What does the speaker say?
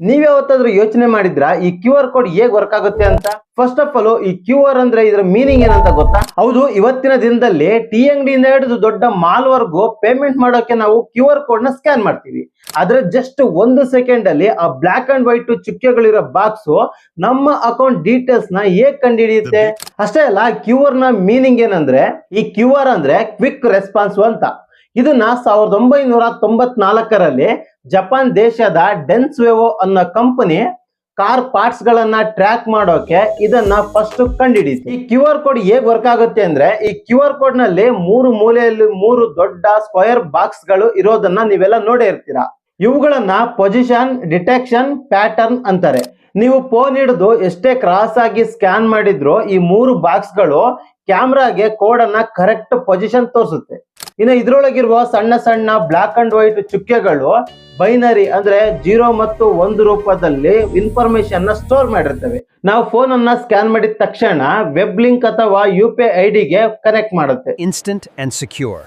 ನೀವ್ ಯಾವತ್ತಾದ್ರೂ ಯೋಚನೆ ಮಾಡಿದ್ರ ಈ ಕ್ಯೂ ಆರ್ ಕೋಡ್ ಹೇಗ್ ವರ್ಕ್ ಆಗುತ್ತೆ ಅಂತ? ಫಸ್ಟ್ ಆಫ್ ಆಲ್ ಈ ಕ್ಯೂ ಆರ್ ಅಂದ್ರೆ ಇದರ ಮೀನಿಂಗ್ ಏನಂತ ಗೊತ್ತಾ? ಹೌದು, ಇವತ್ತಿನ ದಿನದಲ್ಲಿ ಟೀ ಅಂಗಡಿಯಿಂದ ಹಿಡಿದು ದೊಡ್ಡ ಮಾಲ್ ವರ್ಗು ಪೇಮೆಂಟ್ ಮಾಡೋಕೆ ನಾವು ಕ್ಯೂ ಆರ್ ಕೋಡ್ ನ ಸ್ಕ್ಯಾನ್ ಮಾಡ್ತೀವಿ. ಆದ್ರೆ ಜಸ್ಟ್ 1 ಸೆಕೆಂಡ್ ಅಲ್ಲಿ ಆ ಬ್ಲಾಕ್ ಅಂಡ್ ವೈಟ್ ಚುಕ್ಕೆಗಳಿರೋ ಬಾಕ್ಸ್ ನಮ್ಮ ಅಕೌಂಟ್ ಡೀಟೇಲ್ಸ್ ನ ಹೇಗ್ ಕಂಡುಹಿಡಿಯುತ್ತೆ? ಅಷ್ಟೇ ಅಲ್ಲ, ಕ್ಯೂ ಆರ್ ನ ಮೀನಿಂಗ್ ಏನಂದ್ರೆ, ಈ ಕ್ಯೂ ಆರ್ ಅಂದ್ರೆ ಕ್ವಿಕ್ ರೆಸ್ಪಾನ್ಸ್ ಅಂತ. ಇದನ್ನ 1994ರಲ್ಲಿ ಜಪಾನ್ ದೇಶದ ಡೆನ್ಸ್ವೆವೋ ಅನ್ನೋ ಕಂಪನಿ ಕಾರ್ ಪಾರ್ಟ್ಸ್ ಗಳನ್ನ ಟ್ರ್ಯಾಕ್ ಮಾಡೋಕೆ ಇದನ್ನ ಫಸ್ಟ್ ಕಂಡುಹಿಡಿತು. ಈ ಕ್ಯೂ ಆರ್ ಕೋಡ್ ಹೇಗ್ ವರ್ಕ್ ಆಗುತ್ತೆ ಅಂದ್ರೆ, ಈ ಕ್ಯೂ ಆರ್ ಕೋಡ್ ನಲ್ಲಿ 3 ಮೂಲೆಯಲ್ಲಿ 3 ದೊಡ್ಡ ಸ್ಕ್ವೇರ್ ಬಾಕ್ಸ್ ಗಳು ಇರೋದನ್ನ ನೀವೆಲ್ಲ ನೋಡೇ ಇರ್ತೀರಾ. ಇವುಗಳನ್ನ ಪೊಸಿಷನ್, ಡಿಟೆಕ್ಷನ್, ಪ್ಯಾಟರ್ನ್ ಅಂತಾರೆ. ನೀವು ಫೋನ್ ಹಿಡಿದು ಎಷ್ಟೇ ಕ್ರಾಸ್ ಆಗಿ ಸ್ಕ್ಯಾನ್ ಮಾಡಿದ್ರು ಈ 3 ಬಾಕ್ಸ್ ಗಳು ಕ್ಯಾಮ್ರಾಗೆ ಕೋಡ್ ಅನ್ನ ಕರೆಕ್ಟ್ ಪೊಸಿಷನ್ ತೋರಿಸುತ್ತೆ. ಇನ್ನು ಇದ್ರೊಳಗಿರುವ ಸಣ್ಣ ಸಣ್ಣ ಬ್ಲಾಕ್ ಅಂಡ್ ವೈಟ್ ಚುಕ್ಕೆಗಳು ಬೈನರಿ ಅಂದ್ರೆ 0 ಮತ್ತು 1 ರೂಪದಲ್ಲಿ ಇನ್ಫಾರ್ಮೇಶನ್ ನ ಸ್ಟೋರ್ ಮಾಡಿರ್ತವೆ. ನಾವು ಫೋನ್ ಅನ್ನ ಸ್ಕ್ಯಾನ್ ಮಾಡಿದ ತಕ್ಷಣ ವೆಬ್ ಲಿಂಕ್ ಅಥವಾ UPI ID ಗೆ ಕನೆಕ್ಟ್ ಮಾಡುತ್ತೆ. Instant and secure.